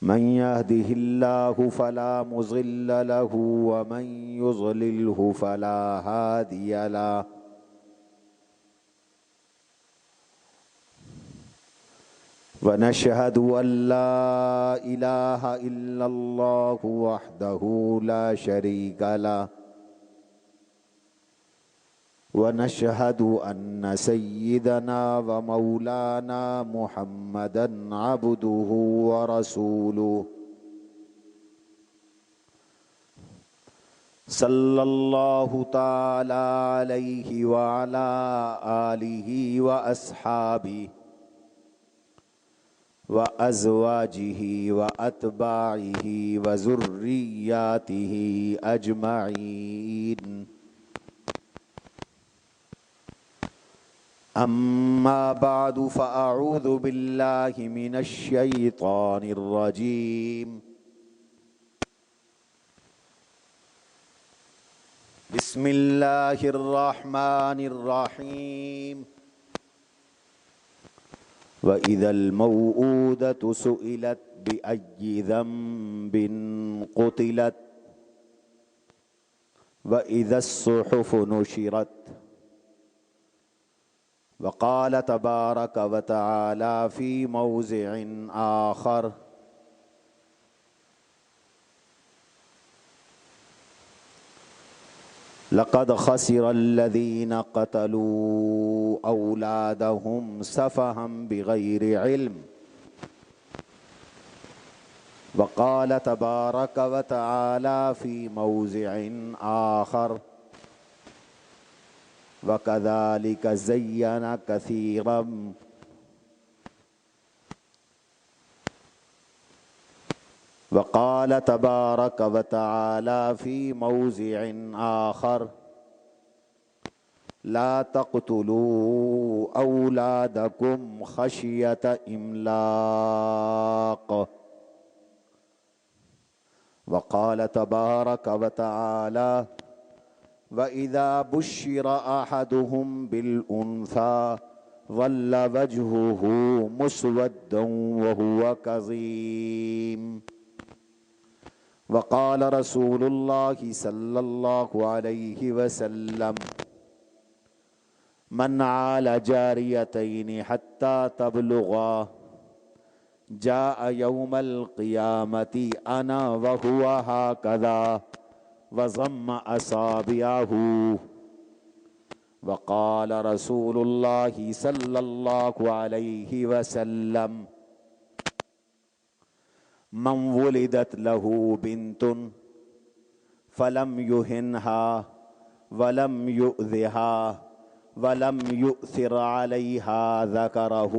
من يهده الله فلا مضل له ومن يضلله فلا هادي له ونشهد أن لا إله إلا الله وحده لا شريك له ونشهد أن سيدنا ومولانا محمدًا عبده ورسوله صلى الله تعالى عليه وعلى آله وأصحابه وأزواجه وأتباعه وذرياته أجمعين أما بعد فأعوذ بالله من الشيطان الرجيم بسم الله الرحمن الرحيم وإذا الموءودة سئلت بأي ذنب قتلت وإذا الصحف نشرت وقال تبارك وتعالى في موضع آخر لقد خسر الذين قتلوا أولادهم سفها بغير علم وقال تبارك وتعالى في موضع آخر وكذلك زين كثيرا وقال تبارك وتعالى في موضع آخر لا تقتلوا أولادكم خشية إملاق وقال تبارك وتعالى وإذا بشر أحدهم بالأنثى ظل وجهه مسودا وهو كظيم وقال رسول الله صلى الله عليه وسلم من عال جاريتين حتى تبلغا جاء يوم القيامة أنا وهو هكذا وضم أصابعه وقال رسول الله صلى الله عليه وسلم من ولدت له بنت فلم يهنها ولم يؤذها ولم يؤثر عليها ذكره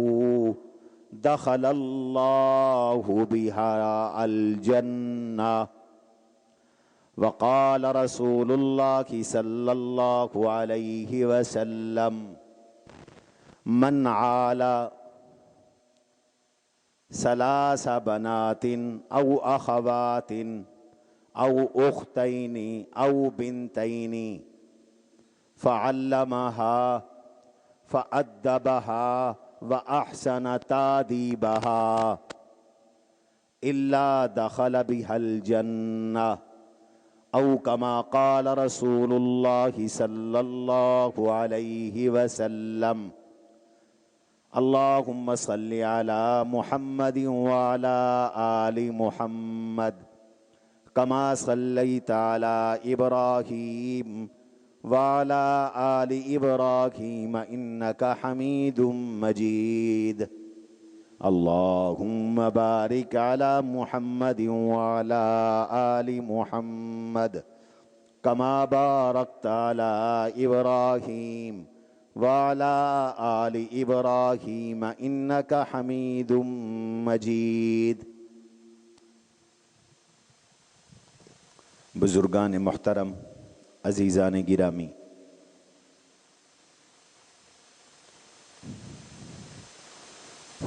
دخل الله بها الجنة وقال رسول الله صلى الله عليه وسلم من عال ثلاث بنات أو أخوات أو أختين أو بنتين فعلمها فأدبها وأحسن تأديبها إلا دخل بها الجنة أو كما قال رسول الله صلى الله عليه وسلم اللهم صل على محمد وعلى آل محمد كما صليت على إبراهيم وعلى آل إبراهيم إنك حميد مجيد اللهم بارك على محمد وعلى آل محمد كما باركت على إبراهيم وعلى آل إبراهيم إنك حميد مجيد بزرگان محترم، عزیزان گرامی،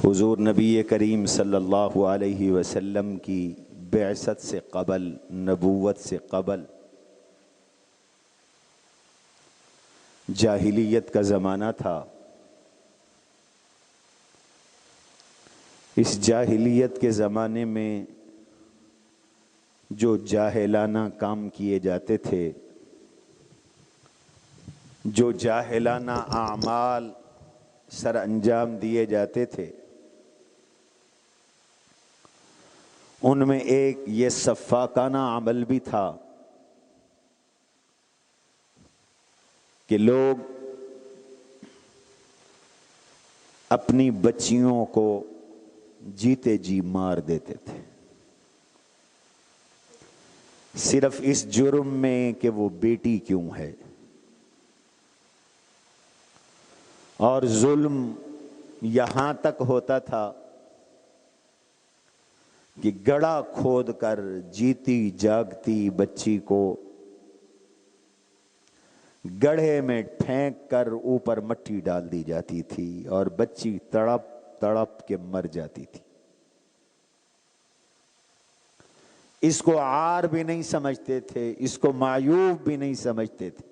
حضور نبی کریم صلی اللہ علیہ وسلم کی بعثت سے قبل، نبوت سے قبل جاہلیت کا زمانہ تھا۔ اس جاہلیت کے زمانے میں جو جاہلانہ کام کیے جاتے تھے، جو جاہلانہ اعمال سر انجام دیے جاتے تھے، ان میں ایک یہ سفاکانہ عمل بھی تھا کہ لوگ اپنی بچیوں کو جیتے جی مار دیتے تھے، صرف اس جرم میں کہ وہ بیٹی کیوں ہے۔ اور ظلم یہاں تک ہوتا تھا کہ گڑھا کھود کر جیتی جاگتی بچی کو گڑھے میں پھینک کر اوپر مٹی ڈال دی جاتی تھی اور بچی تڑپ تڑپ کے مر جاتی تھی۔ اس کو عار بھی نہیں سمجھتے تھے، اس کو معیوب بھی نہیں سمجھتے تھے،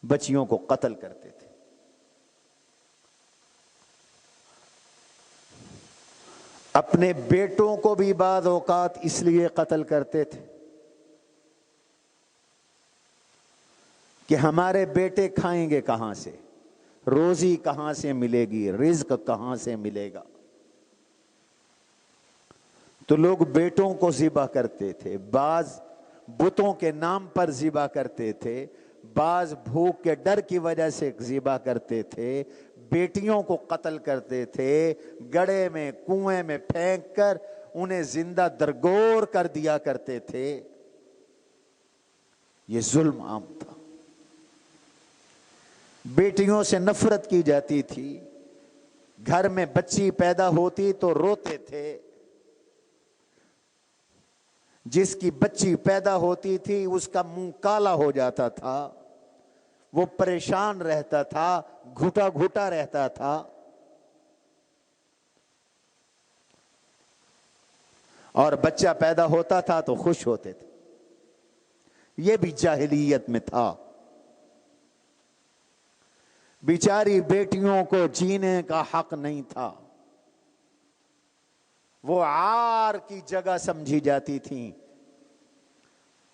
بچیوں کو قتل کرتے تھے۔ اپنے بیٹوں کو بھی بعض اوقات اس لیے قتل کرتے تھے کہ ہمارے بیٹے کھائیں گے کہاں سے، روزی کہاں سے ملے گی، رزق کہاں سے ملے گا۔ تو لوگ بیٹوں کو ذبح کرتے تھے، بعض بتوں کے نام پر ذبح کرتے تھے، بعض بھوک کے ڈر کی وجہ سے ذبح کرتے تھے، بیٹیوں کو قتل کرتے تھے، گڑھے میں کنویں میں پھینک کر انہیں زندہ درگور کر دیا کرتے تھے۔ یہ ظلم عام تھا۔ بیٹیوں سے نفرت کی جاتی تھی، گھر میں بچی پیدا ہوتی تو روتے تھے، جس کی بچی پیدا ہوتی تھی اس کا منہ کالا ہو جاتا تھا، وہ پریشان رہتا تھا، گھٹا گھٹا رہتا تھا۔ اور بچہ پیدا ہوتا تھا تو خوش ہوتے تھے۔ یہ بھی جاہلیت میں تھا۔ بیچاری بیٹیوں کو جینے کا حق نہیں تھا، وہ عار کی جگہ سمجھی جاتی تھیں۔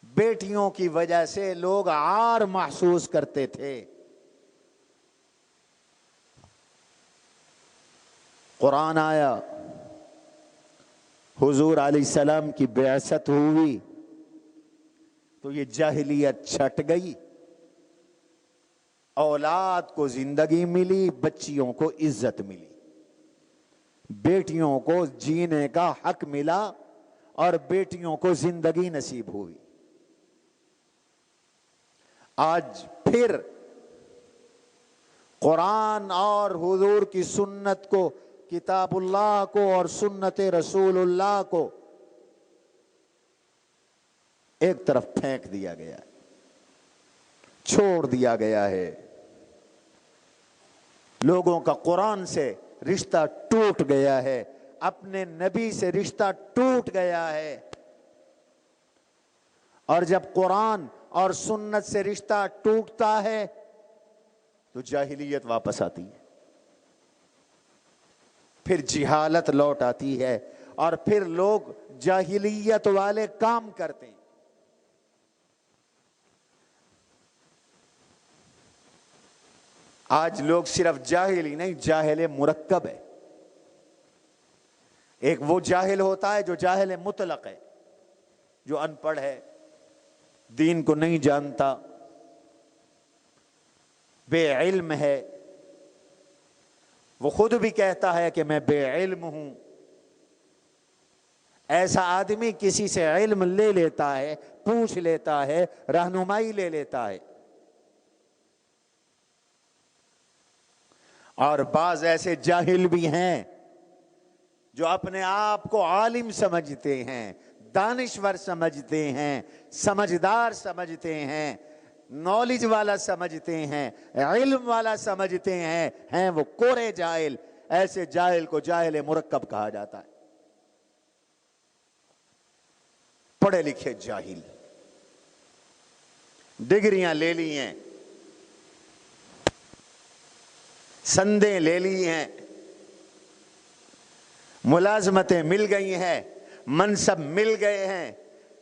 بیٹیوں کی وجہ سے لوگ عار محسوس کرتے تھے۔ قرآن آیا، حضور علیہ السلام کی بعثت ہوئی تو یہ جاہلیت چھٹ گئی، اولاد کو زندگی ملی، بچیوں کو عزت ملی، بیٹیوں کو جینے کا حق ملا اور بیٹیوں کو زندگی نصیب ہوئی۔ آج پھر قرآن اور حضور کی سنت کو، کتاب اللہ کو اور سنت رسول اللہ کو ایک طرف پھینک دیا گیا ہے، چھوڑ دیا گیا ہے۔ لوگوں کا قرآن سے رشتہ ٹوٹ گیا ہے، اپنے نبی سے رشتہ ٹوٹ گیا ہے۔ اور جب قرآن اور سنت سے رشتہ ٹوٹتا ہے تو جاہلیت واپس آتی ہے، پھر جہالت لوٹ آتی ہے اور پھر لوگ جاہلیت والے کام کرتے ہیں۔ آج لوگ صرف جاہل ہی نہیں، جاہل مرکب ہے۔ ایک وہ جاہل ہوتا ہے جو جاہل مطلق ہے، جو ان پڑھ ہے، دین کو نہیں جانتا، بے علم ہے، وہ خود بھی کہتا ہے کہ میں بے علم ہوں۔ ایسا آدمی کسی سے علم لے لیتا ہے، پوچھ لیتا ہے، رہنمائی لے لیتا ہے۔ اور بعض ایسے جاہل بھی ہیں جو اپنے آپ کو عالم سمجھتے ہیں، دانشور سمجھتے ہیں، سمجھدار سمجھتے ہیں، نالج والا سمجھتے ہیں، علم والا سمجھتے ہیں وہ کورے جاہل۔ ایسے جاہل کو جاہل مرکب کہا جاتا ہے۔ پڑھے لکھے جاہل، ڈگریاں لے لی ہیں، سندیں لے لی ہیں، ملازمتیں مل گئی ہیں، منصب مل گئے ہیں،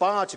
5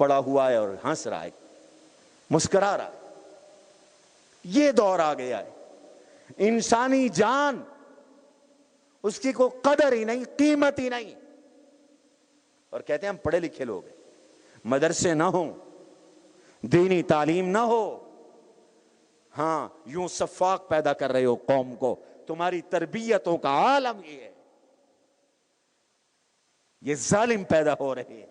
پڑا ہوا ہے اور ہنس رہا ہے، مسکرا رہا ہے۔ یہ دور آ گیا ہے، انسانی جان اس کی کوئی قدر ہی نہیں، قیمت ہی نہیں۔ اور کہتے ہیں ہم پڑھے لکھے لوگ ہیں، مدرسے نہ ہوں، دینی تعلیم نہ ہو، ہاں یوں سفاق پیدا کر رہے ہو قوم کو، تمہاری تربیتوں کا عالم یہ ہے، یہ ظالم پیدا ہو رہے ہیں،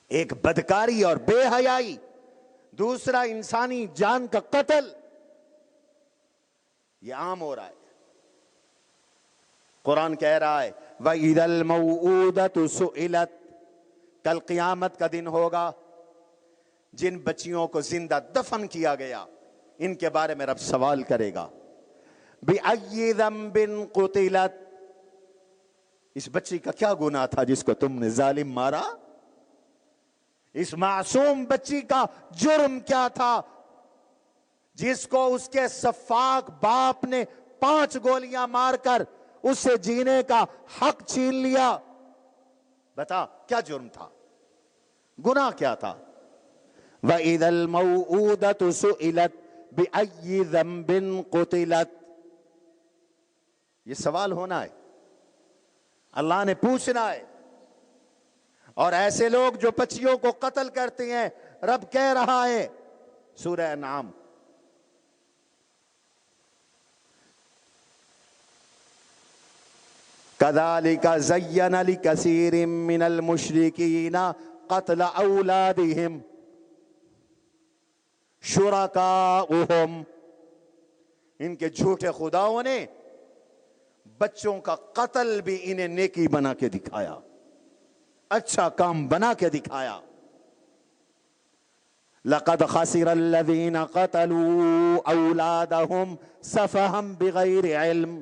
ایک بدکاری اور بے حیائی، دوسرا انسانی جان کا قتل، یہ عام ہو رہا ہے۔ قرآن کہہ رہا ہے وَإِذَا الْمَوْءُودَةُ سُئِلَتْ، کل قیامت کا دن ہوگا، جن بچیوں کو زندہ دفن کیا گیا ان کے بارے میں رب سوال کرے گا، بِأَيِّ ذَنبٍ قُتِلَتْ، اس بچی کا کیا گناہ تھا جس کو تم نے ظالم مارا؟ اس معصوم بچی کا جرم کیا تھا جس کو اس کے سفاک باپ نے 5 گولیاں مار کر اس سے جینے کا حق چھین لیا؟ بتا کیا جرم تھا، گناہ کیا تھا؟ وَإِذَا الْمَوْءُودَةُ سُئِلَتْ بِأَيِّ ذَنبٍ قُتِلَتْ، یہ سوال ہونا ہے، اللہ نے پوچھنا ہے۔ اور ایسے لوگ جو بچیوں کو قتل کرتے ہیں، رب کہہ رہا ہے سورہ انعام، كَذَلِكَ زَيَّنَ لِكَثِيرٍ مِّنَ الْمُشْرِكِينَ قَتْلَ أَوْلَادِهِمْ شُرَكَاؤُهُمْ، ان کے جھوٹے خداؤں نے بچوں کا قتل بھی انہیں نیکی بنا کے دکھایا، اچھا کام بنا کے دکھایا۔ لَقَدْ خَسِرَ الَّذِينَ قَتَلُوا أَوْلَادَهُمْ سَفَهًا بِغَيْرِ عِلْمٍ،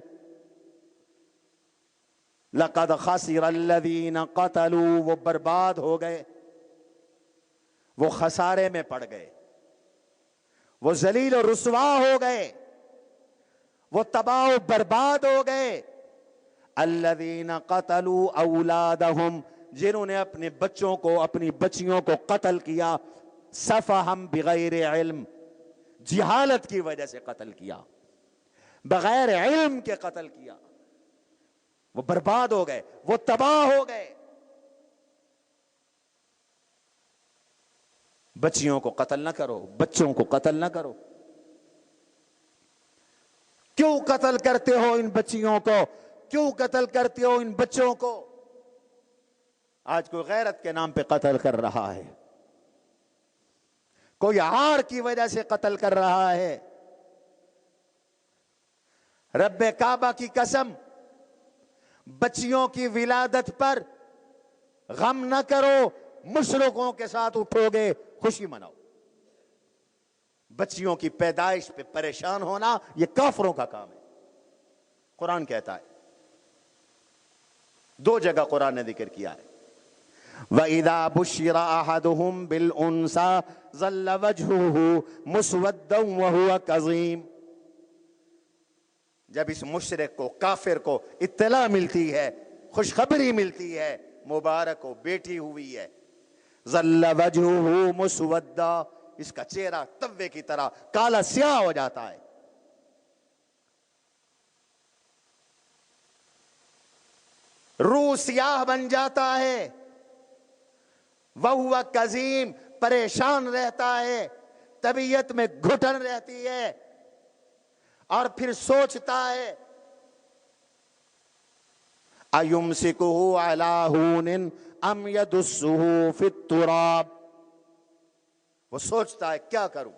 لَقَدْ خَسِرَ الَّذِينَ قَتَلُوا، وہ برباد ہو گئے، وہ خسارے میں پڑ گئے، وہ ذلیل و رسوا ہو گئے، وہ تباہ و برباد ہو گئے۔ الذین قتلوا اولادہم، جنہوں نے اپنے بچوں کو، اپنی بچیوں کو قتل کیا، سفہم بغیر علم، جہالت کی وجہ سے قتل کیا، بغیر علم کے قتل کیا، وہ برباد ہو گئے، وہ تباہ ہو گئے۔ بچیوں کو قتل نہ کرو، بچوں کو قتل نہ کرو۔ کیوں قتل کرتے ہو ان بچیوں کو؟ کیوں قتل کرتے ہو ان بچوں کو؟ آج کوئی غیرت کے نام پہ قتل کر رہا ہے، کوئی عار کی وجہ سے قتل کر رہا ہے۔ رب کعبہ کی قسم، بچیوں کی ولادت پر غم نہ کرو، مشرکوں کے ساتھ اٹھو گے، خوشی مناؤ۔ بچیوں کی پیدائش پہ پریشان ہونا یہ کافروں کا کام ہے، قرآن کہتا ہے۔ 2 جگہ قرآن نے ذکر کیا ہے، وَإِذَا بُشِّرَ أَحَدُهُمْ بِالْأُنْثَى ظَلَّ وَجْهُهُ مُسْوَدًّا وَهُوَ كَظِيمٌ، جب اس مشرک کو، کافر کو اطلاع ملتی ہے، خوشخبری ملتی ہے، مبارک ہو بیٹی ہوئی ہے، ظَلَّ وَجْهُهُ مُسْوَدًّا، اس کا چہرہ توے کی طرح کالا سیاہ ہو جاتا ہے۔ روح سیاہ بن جاتا ہے، وَهُوَ كَظِيمٌ، پریشان رہتا ہے، طبیعت میں گھٹن رہتی ہے، اور پھر سوچتا ہے أَيُمْسِكُهُ عَلَى هُونٍ أَمْ يَدُسُّهُ فِي التُّرَابِ، وہ سوچتا ہے کیا کروں،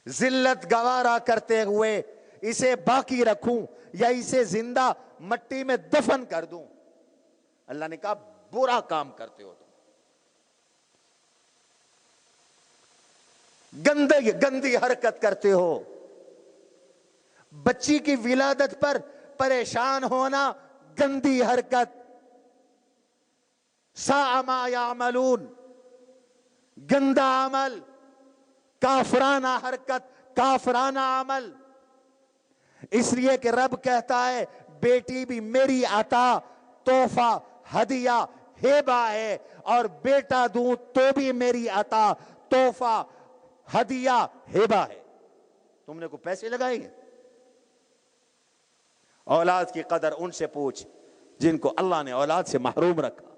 ذلت گوارا کرتے ہوئے اسے باقی رکھوں یا اسے زندہ مٹی میں دفن کر دوں۔ اللہ نے کہا برا کام کرتے ہو تم، گندی حرکت کرتے ہو۔ بچی کی ولادت پر پریشان ہونا گندی حرکت، ساء ما یعملون، گندا عمل، کافرانہ حرکت، کافرانہ عمل۔ اس لیے کہ رب کہتا ہے بیٹی بھی میری عطا، تحفہ، ہدیہ، ہیبا ہے، اور بیٹا دوں تو بھی میری عطا، تحفہ، ہدیہ، ہیبا ہے۔ تم نے کوئی پیسے لگائے ہیں؟ اولاد کی قدر ان سے پوچھ جن کو اللہ نے اولاد سے محروم رکھا،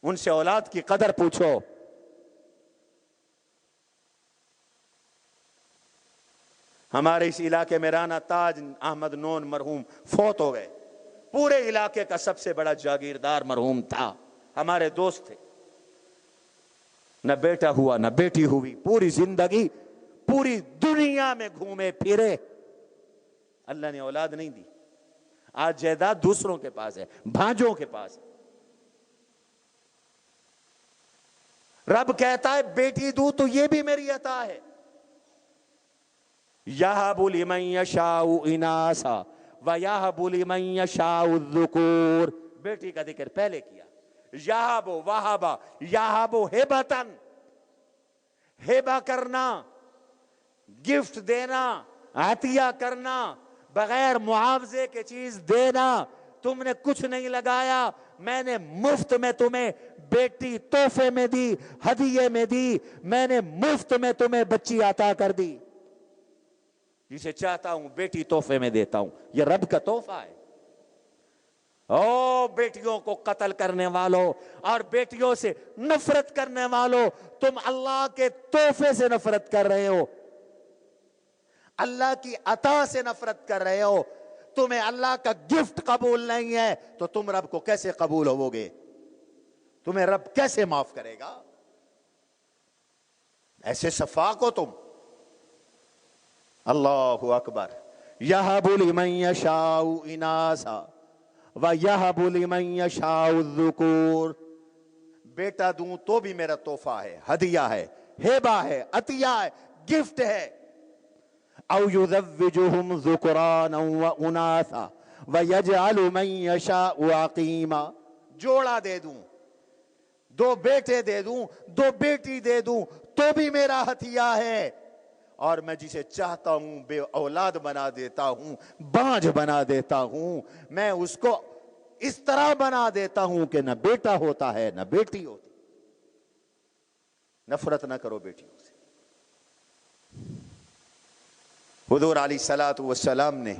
ان سے اولاد کی قدر پوچھو۔ ہمارے اس علاقے میں رانا تاج احمد نون مرحوم فوت ہو گئے، پورے علاقے کا سب سے بڑا جاگیردار مرحوم تھا، ہمارے دوست تھے، نہ بیٹا ہوا نہ بیٹی ہوئی، پوری زندگی پوری دنیا میں گھومے پھرے، اللہ نے اولاد نہیں دی۔ آج جائیداد دوسروں کے پاس ہے، بھانجوں کے پاس ہے۔ رب کہتا ہے بیٹی دوں تو یہ بھی میری عطا ہے۔ یَہَبُ لِمَن یَشَاءُ اِنَاثًا وَیَہَبُ لِمَن یَشَاءُ الذُّکُورَ، بیٹی کا ذکر پہلے کیا۔ یَہَبُ وَہَبَ یَہَبُ ہِبَتًا، ہبہ کرنا، گفٹ دینا، عطیہ کرنا، بغیر معاوضے کے چیز دینا۔ تم نے کچھ نہیں لگایا، میں نے مفت میں تمہیں بیٹی تحفے میں دی، ہدیے میں دی، میں نے مفت میں تمہیں بچی عطا کر دی۔ جسے چاہتا ہوں بیٹی تحفے میں دیتا ہوں، یہ رب کا تحفہ ہے۔ او بیٹیوں کو قتل کرنے والوں اور بیٹیوں سے نفرت کرنے والوں، تم اللہ کے تحفے سے نفرت کر رہے ہو، اللہ کی عطا سے نفرت کر رہے ہو۔ تمہیں اللہ کا گفٹ قبول نہیں ہے تو تم رب کو کیسے قبول ہو گے؟ تمہیں رب کیسے معاف کرے گا؟ ایسے صفاق ہو تم۔ اللہ اکبر۔ یَہَبُ لِمَن یَشَاءُ اِنَاثًا وَیَہَبُ لِمَن یَشَاءُ الذُّکُورَ، بیٹا دوں تو بھی میرا تحفہ ہے، ہدیہ ہے، ہیبہ ہے، عطیہ ہے، گفٹ ہے۔ او یزوجہم ذکرانا واناثا ویجعل من یشاء عقیما، جوڑا دے دوں، دو بیٹے دے دوں، دو بیٹی دے دوں تو بھی میرا ہتھیہ ہے، اور میں جسے چاہتا ہوں بے اولاد بنا دیتا ہوں، بانجھ بنا دیتا ہوں، میں اس کو اس طرح بنا دیتا ہوں کہ نہ بیٹا ہوتا ہے نہ بیٹی ہوتی۔ نفرت نہ کرو بیٹیوں سے۔ حضور علیہ الصلوۃ والسلام نے،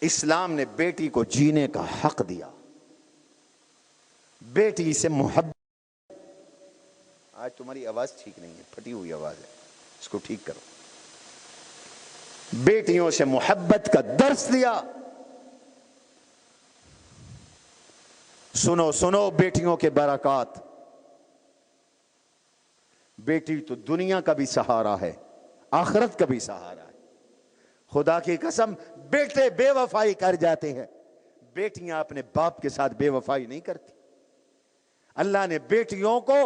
اسلام نے بیٹی کو جینے کا حق دیا، بیٹی سے محبت۔ آج تمہاری آواز ٹھیک نہیں ہے، پھٹی ہوئی آواز ہے، اس کو ٹھیک کرو۔ بیٹیوں سے محبت کا درس دیا۔ سنو سنو بیٹیوں کے برکات۔ بیٹی تو دنیا کا بھی سہارا ہے، آخرت کا بھی سہارا ہے۔ خدا کی قسم، بیٹے بے وفائی کر جاتے ہیں، بیٹیاں اپنے باپ کے ساتھ بے وفائی نہیں کرتی۔ اللہ نے بیٹیوں کو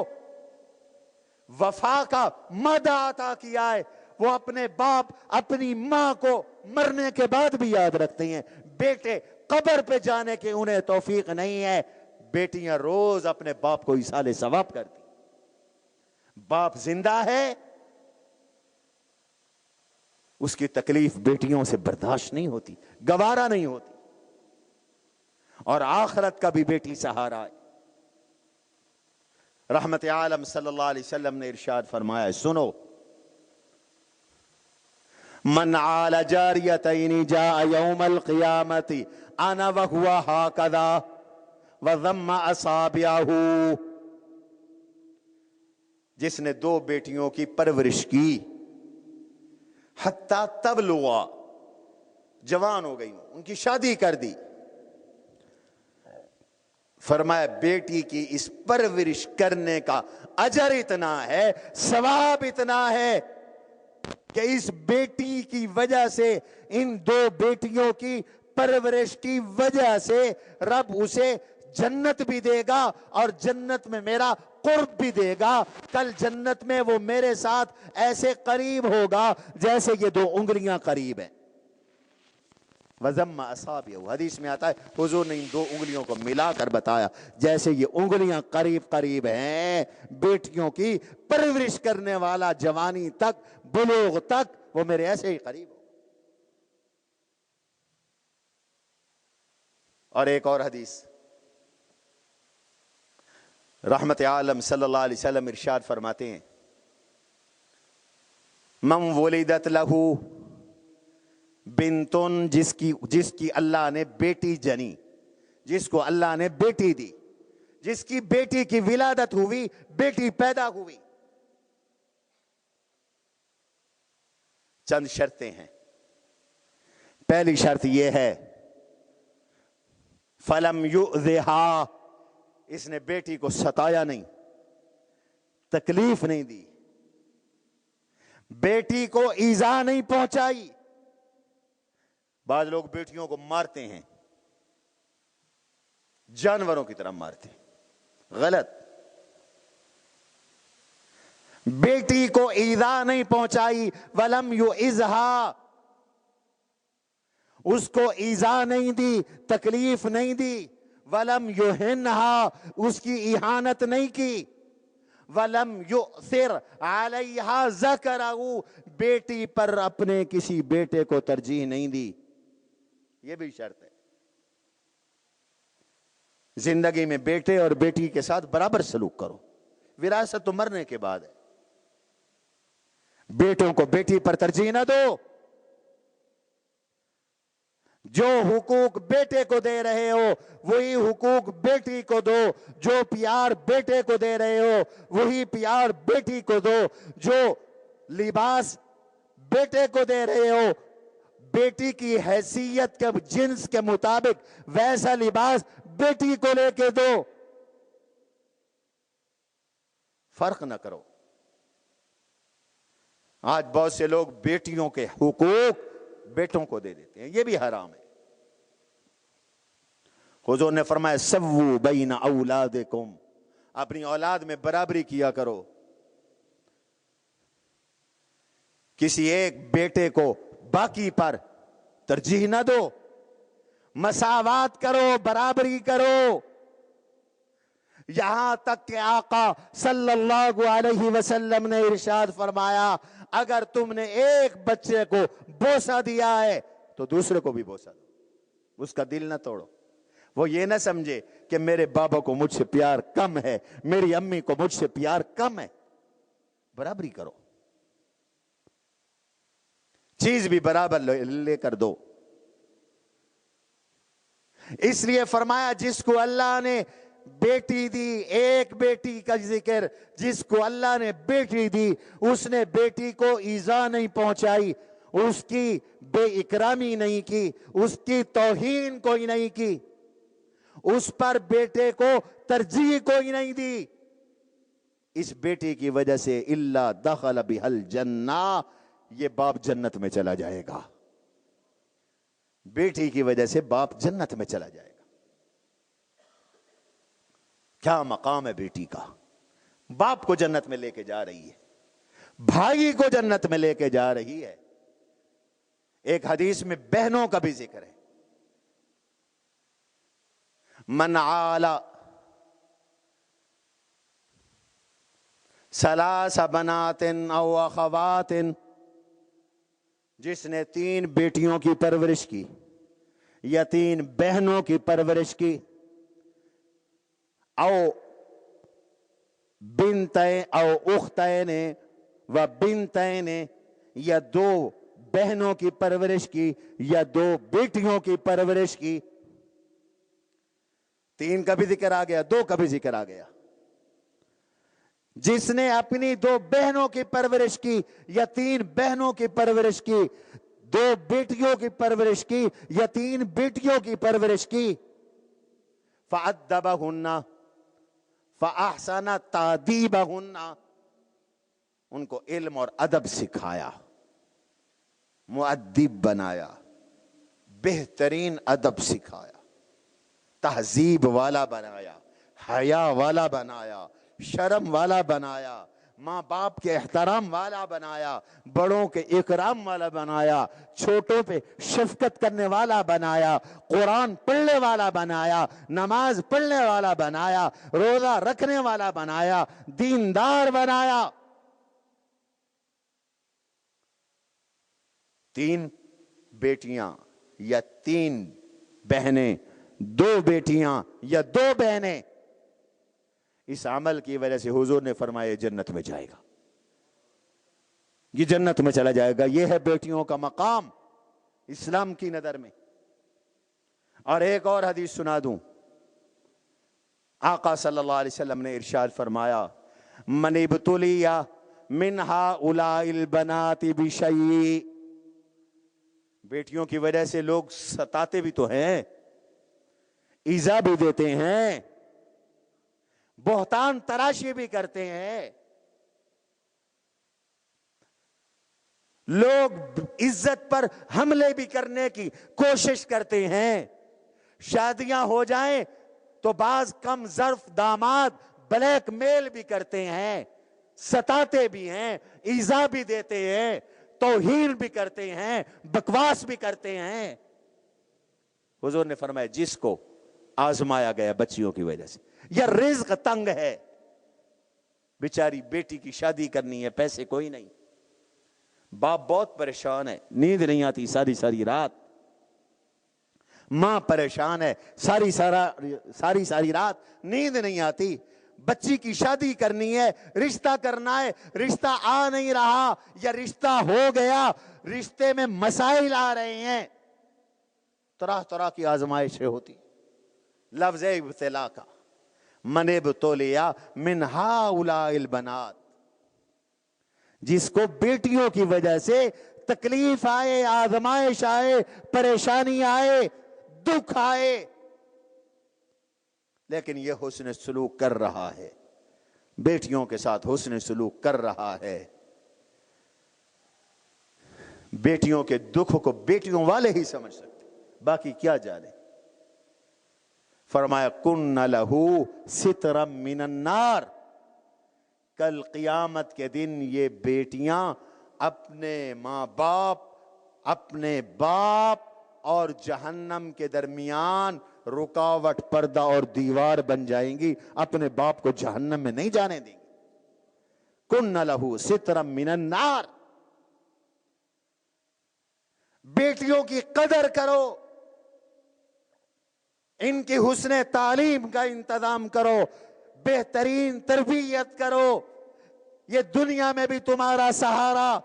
وفا کا مادہ عطا کیا ہے، وہ اپنے باپ اپنی ماں کو مرنے کے بعد بھی یاد رکھتے ہیں۔ بیٹے قبر پہ جانے کے انہیں توفیق نہیں ہے، بیٹیاں روز اپنے باپ کو ایصال ثواب کرتی۔ باپ زندہ ہے، اس کی تکلیف بیٹیوں سے برداشت نہیں ہوتی، گوارا نہیں ہوتی، اور آخرت کا بھی بیٹی سہارا ہے۔ رحمت عالم صلی اللہ علیہ وسلم نے ارشاد فرمایا، سنو، من عال جاریتین جاء یوم القیامت انا وہو ہاکذا وضم اصابعہ، جس نے دو بیٹیوں کی پرورش کی حتیٰ تبلغا، جوان ہو گئی، ان کی شادی کر دی، فرمایا بیٹی کی اس پرورش کرنے کا اجر اتنا ہے، ثواب اتنا ہے کہ اس بیٹی کی وجہ سے، ان دو بیٹیوں کی پرورش کی وجہ سے رب اسے جنت بھی دے گا اور جنت میں میرا قرب بھی دے گا۔ کل جنت میں وہ میرے ساتھ ایسے قریب ہوگا جیسے یہ دو انگلیاں قریب ہیں۔ وَضَمَّ أَصَابِعَهُ، حدیث میں آتا ہے حضور نے ان دو انگلیوں کو ملا کر بتایا جیسے یہ انگلیاں قریب قریب ہیں۔ بیٹیوں کی پرورش کرنے والا جوانی تک، بلوغ تک وہ میرے ایسے ہی قریب ہو۔ اور ایک اور حدیث، رحمت عالم صلی اللہ علیہ وسلم ارشاد فرماتے ہیں، من ولدت لہو بنتن، جس کی اللہ نے بیٹی جنی، جس کو اللہ نے بیٹی دی، جس کی بیٹی کی ولادت ہوئی، بیٹی پیدا ہوئی، چند شرطیں ہیں۔ پہلی شرط یہ ہے فلم یؤذھا، اس نے بیٹی کو ستایا نہیں، تکلیف نہیں دی، بیٹی کو ایذا نہیں پہنچائی۔ بعض لوگ بیٹیوں کو مارتے ہیں، جانوروں کی طرح مارتے ہیں، غلط۔ بیٹی کو ایذا نہیں پہنچائی، ولم یؤذھا، اس کو ایذا نہیں دی، تکلیف نہیں دی، ولم یہنھا، اس کی اہانت نہیں کی، ولم یؤثر علیہا ذکرہ، بیٹی پر اپنے کسی بیٹے کو ترجیح نہیں دی۔ یہ بھی شرط ہے، زندگی میں بیٹے اور بیٹی کے ساتھ برابر سلوک کرو۔ وراثت تو مرنے کے بعد ہے، بیٹوں کو بیٹی پر ترجیح نہ دو، جو حقوق بیٹے کو دے رہے ہو وہی حقوق بیٹی کو دو، جو پیار بیٹے کو دے رہے ہو وہی پیار بیٹی کو دو، جو لباس بیٹے کو دے رہے ہو بیٹی کی حیثیت کے جنس کے مطابق ویسا لباس بیٹی کو لے کے دو، فرق نہ کرو۔ آج بہت سے لوگ بیٹیوں کے حقوق بیٹوں کو دے دیتے ہیں، یہ بھی حرام ہے۔ حضور نے فرمایا سووا بین اولادکم، اپنی اولاد میں برابری کیا کرو، کسی ایک بیٹے کو باقی پر ترجیح نہ دو، مساوات کرو، برابری کرو۔ یہاں تک کہ آقا صلی اللہ علیہ وسلم نے ارشاد فرمایا اگر تم نے ایک بچے کو بوسہ دیا ہے تو دوسرے کو بھی بوسہ دو، اس کا دل نہ توڑو۔ وہ یہ نہ سمجھے کہ میرے بابا کو مجھ سے پیار کم ہے، میری امی کو مجھ سے پیار کم ہے، برابری کرو، چیز بھی برابر لے کر دو۔ اس لیے فرمایا جس کو اللہ نے بیٹی دی، ایک بیٹی کا ذکر، جس کو اللہ نے بیٹی دی اس نے بیٹی کو ایذا نہیں پہنچائی، اس کی بے اکرامی نہیں کی، اس کی توہین کوئی نہیں کی، اس پر بیٹے کو ترجیح کوئی نہیں دی۔ اس بیٹی کی وجہ سے الا دخل بها الجنہ، یہ باپ جنت میں چلا جائے گا، بیٹی کی وجہ سے باپ جنت میں چلا جائے گا۔ کیا مقام ہے بیٹی کا، باپ کو جنت میں لے کے جا رہی ہے، بھائی کو جنت میں لے کے جا رہی ہے۔ ایک حدیث میں بہنوں کا بھی ذکر ہے، من عال ثلاث بنات او اخوات، جس نے 3 بیٹیوں کی پرورش کی یا 3 بہنوں کی پرورش کی، او بنتین او اختین و بنتین، یا 2 بہنوں کی پرورش کی یا 2 بیٹیوں کی پرورش کی۔ 3 کا بھی ذکر آ گیا، 2 کا بھی ذکر آ گیا۔ جس نے اپنی 2 بہنوں کی پرورش کی یا 3 بہنوں کی پرورش کی، 2 بیٹیوں کی پرورش کی یا 3 بیٹیوں کی پرورش کی، فَأَدَّبَهُنَّ فَأَحْسَنَ تَأْدِيبَهُنَّ، ان کو علم اور ادب سکھایا، مؤدب بنایا، بہترین ادب سکھایا، تہذیب والا بنایا، حیا والا بنایا، شرم والا بنایا، ماں باپ کے احترام والا بنایا، بڑوں کے اکرام والا بنایا، چھوٹوں پہ شفقت کرنے والا بنایا، قرآن پڑھنے والا بنایا، نماز پڑھنے والا بنایا، روزہ رکھنے والا بنایا، دیندار بنایا۔ 3 بیٹیاں یا 3 بہنیں دو بیٹیاں یا دو بہنیں، اس عمل کی وجہ سے حضور نے فرمایا جنت میں جائے گا، یہ جنت میں چلا جائے گا۔ یہ ہے بیٹیوں کا مقام اسلام کی نظر میں۔ اور ایک اور حدیث سنا دوں، آقا صلی اللہ علیہ وسلم نے ارشاد فرمایا من ابتلی من ہؤلاء البنات بشیء، بیٹیوں کی وجہ سے لوگ ستاتے بھی تو ہیں، ایذا بھی دیتے ہیں، بہتان تراشی بھی کرتے ہیں، لوگ عزت پر حملے بھی کرنے کی کوشش کرتے ہیں، شادیاں ہو جائیں تو بعض کم ظرف داماد بلیک میل بھی کرتے ہیں، ستاتے بھی ہیں، ایذا بھی دیتے ہیں، توہین بھی کرتے ہیں، بکواس بھی کرتے ہیں۔ حضور نے فرمایا جس کو آزمایا گیا بچیوں کی وجہ سے، یا رزق تنگ ہے، بیچاری بیٹی کی شادی کرنی ہے، پیسے کوئی نہیں، باپ بہت پریشان ہے، نیند نہیں آتی ساری ساری رات، ماں پریشان ہے، ساری رات نیند نہیں آتی، بچی کی شادی کرنی ہے، رشتہ کرنا ہے، رشتہ آ نہیں رہا یا رشتہ ہو گیا، رشتے میں مسائل آ رہے ہیں، طرح طرح کی آزمائشیں ہوتی۔ لفظ ابتلا کا من ابتلیا من ہؤلاء البنات، جس کو بیٹیوں کی وجہ سے تکلیف آئے، آزمائش آئے، پریشانی آئے، دکھ آئے، لیکن یہ حسن سلوک کر رہا ہے، بیٹیوں کے ساتھ حسن سلوک کر رہا ہے، بیٹیوں کے دکھ کو بیٹیوں والے ہی سمجھ سکتے، باقی کیا جانے۔ فرمایا کن لہ سترا من النار، کل قیامت کے دن یہ بیٹیاں اپنے ماں باپ، اپنے باپ اور جہنم کے درمیان رکاوٹ، پردہ اور دیوار بن جائیں گی، اپنے باپ کو جہنم میں نہیں جانے دیں گی۔ کن لہ سترا من النار، بیٹیوں کی قدر کرو، ان کی حسن تعلیم کا انتظام کرو، بہترین تربیت کرو، یہ دنیا میں بھی تمہارا سہارا،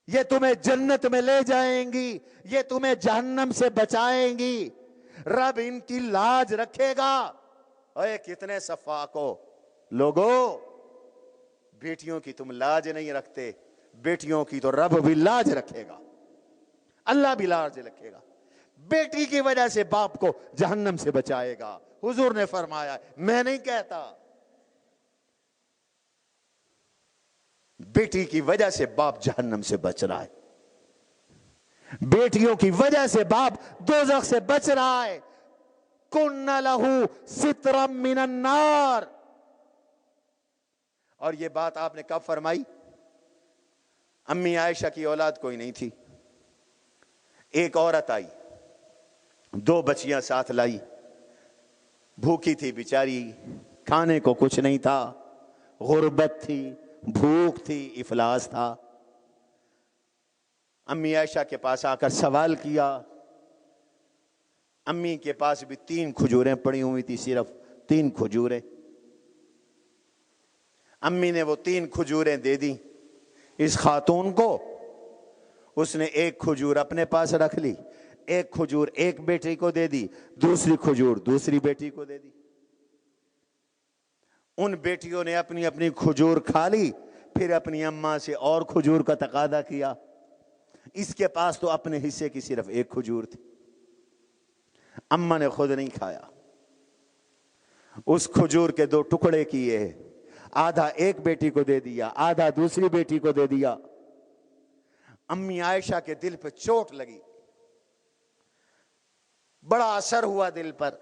یہ تمہیں جنت میں لے جائیں گی، یہ تمہیں جہنم سے بچائیں گی، رب ان کی لاج رکھے گا۔ اے کتنے صفاق ہو لوگو، بیٹیوں کی تم لاج نہیں رکھتے، بیٹیوں کی تو رب بھی لاج رکھے گا، اللہ بھی لاج رکھے گا، بیٹی کی وجہ سے باپ کو جہنم سے بچائے گا۔ حضور نے فرمایا، میں نہیں کہتا، بیٹی کی وجہ سے باپ جہنم سے بچ رہا ہے، بیٹیوں کی وجہ سے باپ دوزخ سے بچ رہا ہے۔ کن لہ سترا من النار، اور یہ بات آپ نے کب فرمائی؟ امی عائشہ کی اولاد کوئی نہیں تھی، ایک عورت آئی، دو بچیاں ساتھ لائی، بھوکی تھی بیچاری، کھانے کو کچھ نہیں تھا، غربت تھی، بھوک تھی، افلاس تھا۔ امی عائشہ کے پاس آ کر سوال کیا، امی کے پاس بھی 3 کھجوریں پڑی ہوئی تھی، صرف 3 کھجوریں، امی نے وہ 3 کھجوریں دے دی اس خاتون کو، اس نے 1 کھجور اپنے پاس رکھ لی، 1 کھجور ایک بیٹی کو دے دی، دوسری کھجور دوسری بیٹی کو دے دی۔ ان بیٹیوں نے اپنی اپنی کھجور کھا لی، پھر اپنی اماں سے اور کھجور کا تقاضا کیا، اس کے پاس تو اپنے حصے کی صرف 1 کھجور تھی، اماں نے خود نہیں کھایا، اس کھجور کے 2 ٹکڑے کیے، آدھا ایک بیٹی کو دے دیا، آدھا دوسری بیٹی کو دے دیا۔ امی عائشہ کے دل پہ چوٹ لگی، بڑا اثر ہوا دل پر۔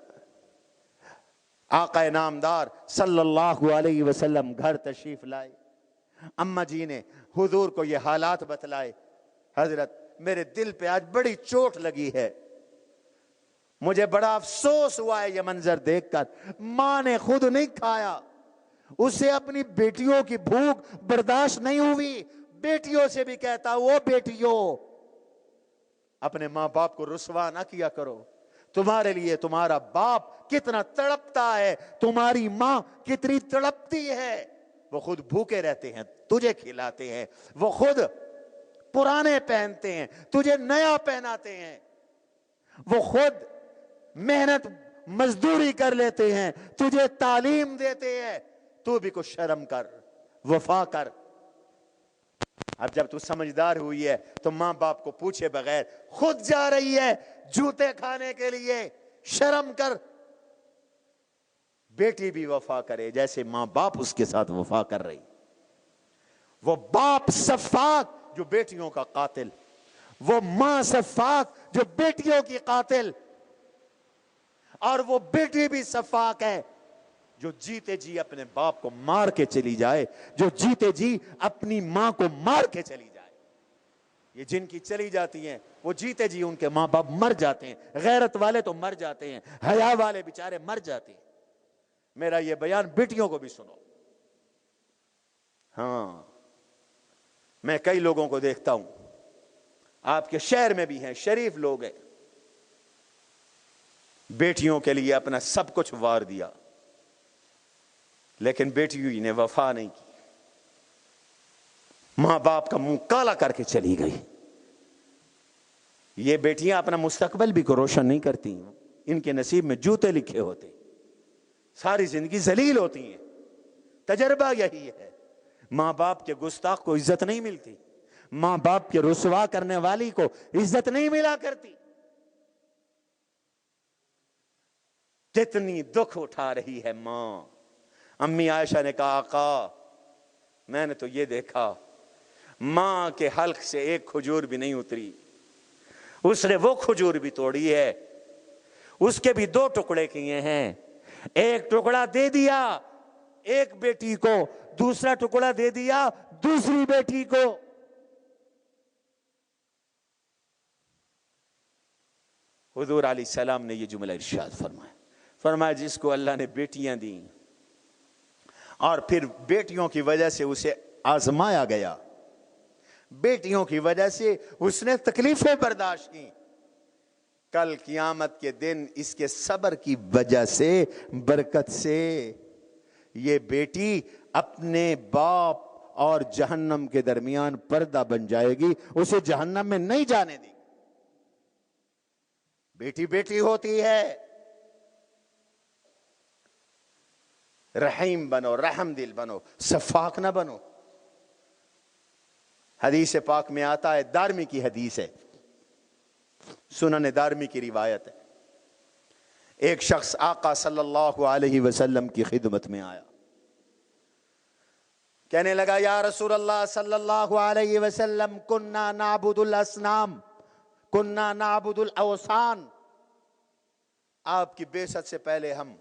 آقا نامدار صلی اللہ علیہ وسلم گھر تشریف لائے، اماں جی نے حضور کو یہ حالات بتلائے، حضرت میرے دل پہ آج بڑی چوٹ لگی ہے، مجھے بڑا افسوس ہوا ہے یہ منظر دیکھ کر، ماں نے خود نہیں کھایا، اسے اپنی بیٹیوں کی بھوک برداشت نہیں ہوئی، بیٹیوں سے بھی کہتا وہ بیٹیوں اپنے ماں باپ کو رسوا نہ کیا کرو، تمہارے لیے تمہارا باپ کتنا تڑپتا ہے، تمہاری ماں کتنی تڑپتی ہے. وہ خود بھوکے رہتے ہیں، تجھے کھلاتے ہیں. وہ خود پرانے پہنتے ہیں، تجھے نیا پہناتے ہیں. وہ خود محنت مزدوری کر لیتے ہیں، تجھے تعلیم دیتے ہیں. تو بھی کچھ شرم کر، وفا کر. اب جب تو سمجھدار ہوئی ہے تو ماں باپ کو پوچھے بغیر خود جا رہی ہے جوتے کھانے کے لیے. شرم کر. بیٹی بھی وفا کرے جیسے ماں باپ اس کے ساتھ وفا کر رہی. وہ باپ سفاک جو بیٹیوں کا قاتل، وہ ماں سفاک جو بیٹیوں کی قاتل، اور وہ بیٹی بھی سفاک ہے جو جیتے جی اپنے باپ کو مار کے چلی جائے، جو جیتے جی اپنی ماں کو مار کے چلی جائے. یہ جن کی چلی جاتی ہیں وہ جیتے جی ان کے ماں باپ مر جاتے ہیں. غیرت والے تو مر جاتے ہیں، حیا والے بیچارے مر جاتے ہیں. میرا یہ بیان بیٹیوں کو بھی سنو. ہاں، میں کئی لوگوں کو دیکھتا ہوں، آپ کے شہر میں بھی ہیں، شریف لوگ ہیں، بیٹیوں کے لیے اپنا سب کچھ وار دیا، لیکن بیٹیوں نے وفا نہیں کی. ماں باپ کا منہ کالا کر کے چلی گئی. یہ بیٹیاں اپنا مستقبل بھی کو روشن نہیں کرتی. ان کے نصیب میں جوتے لکھے ہوتے، ساری زندگی ذلیل ہوتی ہیں. تجربہ یہی ہے. ماں باپ کے گستاخ کو عزت نہیں ملتی، ماں باپ کے رسوا کرنے والی کو عزت نہیں ملا کرتی. کتنی دکھ اٹھا رہی ہے ماں. امی عائشہ نے کہا آقا میں نے تو یہ دیکھا ماں کے حلق سے ایک کھجور بھی نہیں اتری، اس نے وہ کھجور بھی توڑی ہے، اس کے بھی 2 ٹکڑے کیے ہیں. ایک ٹکڑا دے دیا ایک بیٹی کو، دوسرا ٹکڑا دے دیا دوسری بیٹی کو. حضور علیہ السلام نے یہ جملہ ارشاد فرمایا جس کو اللہ نے بیٹیاں دیں اور پھر بیٹیوں کی وجہ سے اسے آزمایا گیا، بیٹیوں کی وجہ سے اس نے تکلیفیں برداشت کی، کل قیامت کے دن اس کے صبر کی وجہ سے، برکت سے یہ بیٹی اپنے باپ اور جہنم کے درمیان پردہ بن جائے گی، اسے جہنم میں نہیں جانے دی. بیٹی بیٹی ہوتی ہے. رحیم بنو، رحم دل بنو، شفاق نہ بنو. حدیث پاک میں آتا ہے، دارمی کی حدیث ہے، سنن دارمی کی روایت ہے، ایک شخص آقا صلی اللہ علیہ وسلم کی خدمت میں آیا، کہنے لگا یا رسول اللہ صلی اللہ علیہ وسلم کننا نعبد الاسنام، کننا نعبد الاوثان. آپ کی بعثت سے پہلے ہم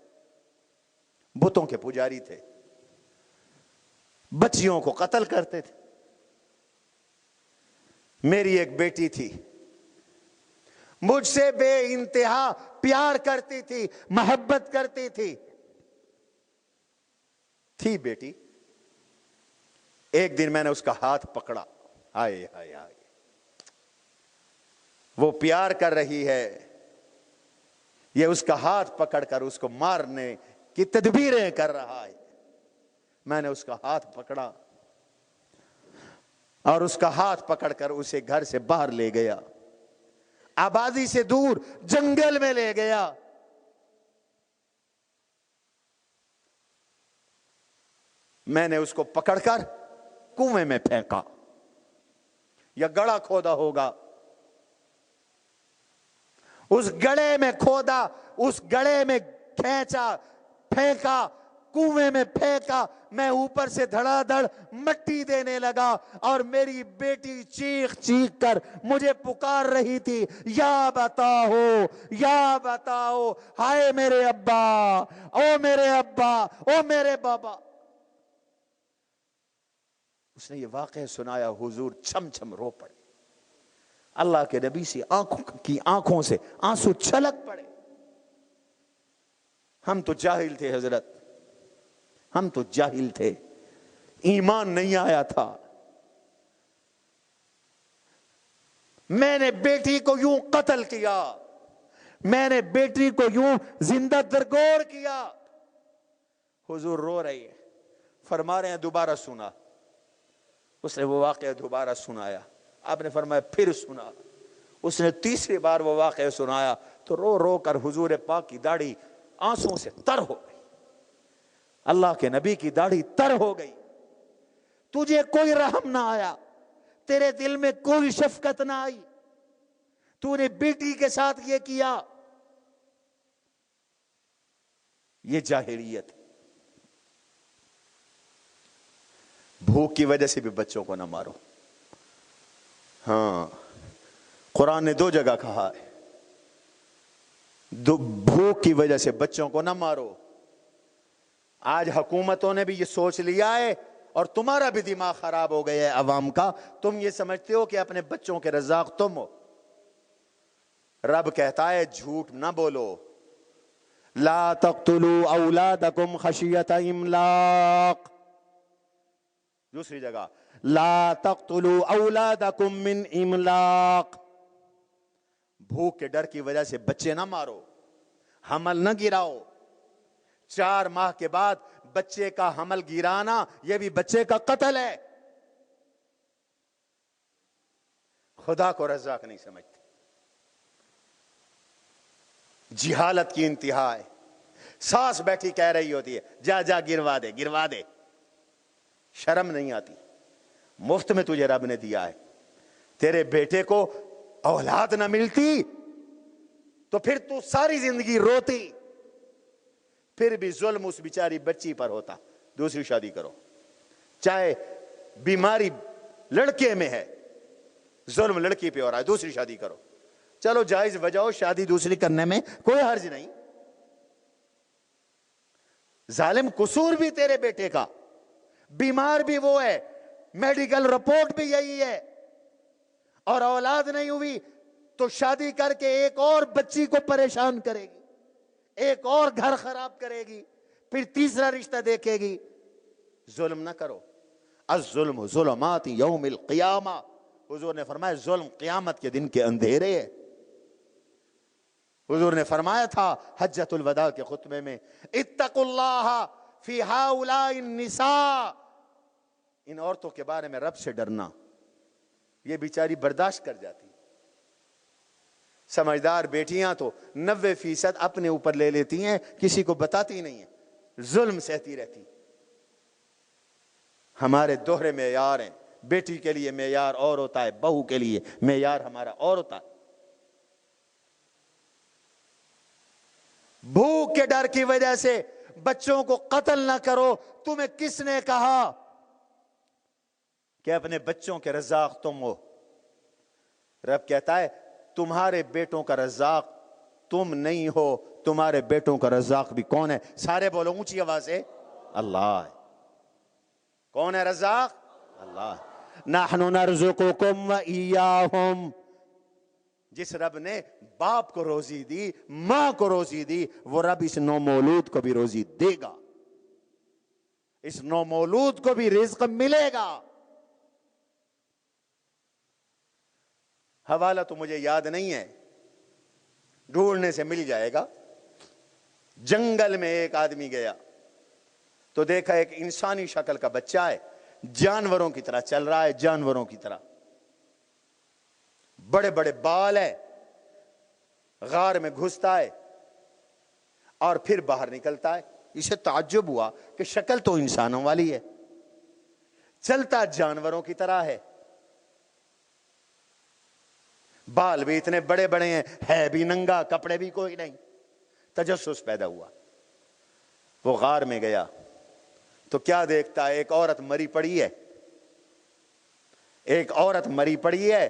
بتوں کے پجاری تھے، بچیوں کو قتل کرتے تھے. میری ایک بیٹی تھی، مجھ سے بے انتہا پیار کرتی تھی، محبت کرتی تھی بیٹی. ایک دن میں نے اس کا ہاتھ پکڑا، ہائے ہائے ہائے، وہ پیار کر رہی ہے، یہ اس کا ہاتھ پکڑ کر اس کو مارنے کی تدبیریں کر رہا ہے. میں نے اس کا ہاتھ پکڑا اور اس کا ہاتھ پکڑ کر اسے گھر سے باہر لے گیا، آبادی سے دور جنگل میں لے گیا. میں نے اس کو پکڑ کر کنویں میں پھینکا یا گڑھا کھودا ہوگا، اس گڑھے میں کھودا، اس گڑھے میں کھینچا، پھینکا، کنویں میں پھینکا. میں اوپر سے دھڑا دھڑ مٹی دینے لگا اور میری بیٹی چیخ چیخ کر مجھے پکار رہی تھی، یا بتاؤ یا بتاؤ، ہائے میرے ابا، او میرے ابا، او میرے بابا. اس نے یہ واقعہ سنایا، حضور چھم چھم رو پڑے. اللہ کے نبی سے آنکھوں سے آنسو چھلک پڑے. ہم تو جاہل تھے حضرت، ہم تو جاہل تھے، ایمان نہیں آیا تھا. میں نے بیٹی کو یوں قتل کیا، میں نے بیٹی کو یوں زندہ درگور کیا. حضور رو رہی ہے, فرما رہے ہیں دوبارہ سنا. اس نے وہ واقعہ دوبارہ سنایا. آپ نے فرمایا پھر سنا. اس نے تیسری بار وہ واقعہ سنایا تو رو رو کر حضور پاک کی داڑھی آنسوں سے تر ہو گئی. اللہ کے نبی کی داڑھی تر ہو گئی. تجھے کوئی رحم نہ آیا, تیرے دل میں کوئی شفقت نہ آئی, تو نے بیٹی کے ساتھ یہ کیا. یہ جاہلیت. بھوک کی وجہ سے بھی بچوں کو نہ مارو. ہاں, قرآن نے 2 جگہ کہا ہے بھوک کی وجہ سے بچوں کو نہ مارو. آج حکومتوں نے بھی یہ سوچ لیا ہے, اور تمہارا بھی دماغ خراب ہو گیا ہے عوام کا. تم یہ سمجھتے ہو کہ اپنے بچوں کے رزاق تم ہو. رب کہتا ہے جھوٹ نہ بولو. لا تقتلوا اولادکم خشیۃ املاق. دوسری جگہ لا تقتلوا اولادکم من املاق. بھوک کے ڈر کی وجہ سے بچے نہ مارو, حمل نہ گراؤ. 4 ماہ کے بعد بچے کا حمل گرانا یہ بھی بچے کا قتل ہے. خدا کو رزاق نہیں سمجھتے. جہالت کی انتہا ہے. ساس بیٹھی کہہ رہی ہوتی ہے جا جا گروا دے گروا دے. شرم نہیں آتی؟ مفت میں تجھے رب نے دیا ہے. تیرے بیٹے کو اولاد نہ ملتی تو پھر تو ساری زندگی روتی. پھر بھی ظلم اس بیچاری بچی پر ہوتا. دوسری شادی کرو. چاہے بیماری لڑکے میں ہے, ظلم لڑکی پہ ہو رہا ہے, دوسری شادی کرو. چلو جائز وجہ شادی دوسری کرنے میں کوئی حرج نہیں. ظالم قصور بھی تیرے بیٹے کا, بیمار بھی وہ ہے, میڈیکل رپورٹ بھی یہی ہے, اور اولاد نہیں ہوئی تو شادی کر کے ایک اور بچی کو پریشان کرے گی, ایک اور گھر خراب کرے گی, پھر تیسرا رشتہ دیکھے گی. ظلم نہ کرو. الظلم ظلمات یوم القیامہ. حضور نے فرمایا ظلم قیامت کے دن کے اندھیرے ہے. حضور نے فرمایا تھا حجۃ الوداع کے خطبے میں اتقوا اللہ فی ہؤلاء النساء. ان عورتوں کے بارے میں رب سے ڈرنا. یہ بیچاری برداشت کر جاتی. سمجھدار بیٹیاں تو 90% اپنے اوپر لے لیتی ہیں, کسی کو بتاتی نہیں ہیں, ظلم سہتی رہتی. ہمارے دوہرے معیار ہیں. بیٹی کے لیے معیار اور ہوتا ہے, بہو کے لیے معیار ہمارا اور ہوتا ہے. بھوک کے ڈر کی وجہ سے بچوں کو قتل نہ کرو. تمہیں کس نے کہا کہ اپنے بچوں کے رزاق تم ہو؟ رب کہتا ہے تمہارے بیٹوں کا رزاق تم نہیں ہو, تمہارے بیٹوں کا رزاق بھی کون ہے؟ سارے بولو اونچی آواز سے, اللہ ہے. کون ہے رزاق؟ اللہ. نحن نرزقکم وإیاہم. جس رب نے باپ کو روزی دی, ماں کو روزی دی, وہ رب اس نومولود کو بھی روزی دے گا. اس نومولود کو بھی رزق ملے گا. حوالہ تو مجھے یاد نہیں ہے, ڈھونڈنے سے مل جائے گا. جنگل میں ایک آدمی گیا تو دیکھا ایک انسانی شکل کا بچہ ہے, جانوروں کی طرح چل رہا ہے, جانوروں کی طرح. بڑے بڑے بال ہے, غار میں گھستا ہے اور پھر باہر نکلتا ہے. اسے تعجب ہوا کہ شکل تو انسانوں والی ہے, چلتا جانوروں کی طرح ہے, بال بھی اتنے بڑے بڑے ہیں, ہے بھی ننگا, کپڑے بھی کوئی نہیں. تجسس پیدا ہوا. وہ غار میں گیا تو کیا دیکھتا ہے, ایک عورت مری پڑی ہے, ایک عورت مری پڑی ہے,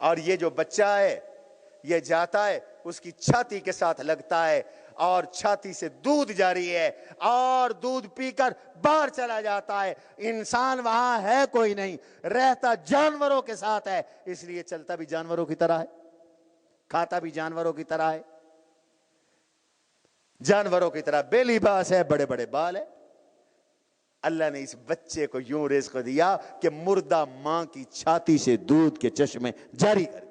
اور یہ جو بچہ ہے یہ جاتا ہے اس کی چھاتی کے ساتھ لگتا ہے اور چھاتی سے دودھ جاری ہے اور دودھ پی کر باہر چلا جاتا ہے. انسان وہاں ہے کوئی نہیں, رہتا جانوروں کے ساتھ ہے, اس لیے چلتا بھی جانوروں کی طرح ہے, کھاتا بھی جانوروں کی طرح ہے, جانوروں کی طرح بے لباس ہے, بڑے بڑے بال ہے. اللہ نے اس بچے کو یوں رزق دیا کہ مردہ ماں کی چھاتی سے دودھ کے چشمے جاری کر دی.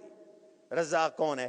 رزاق کون ہے؟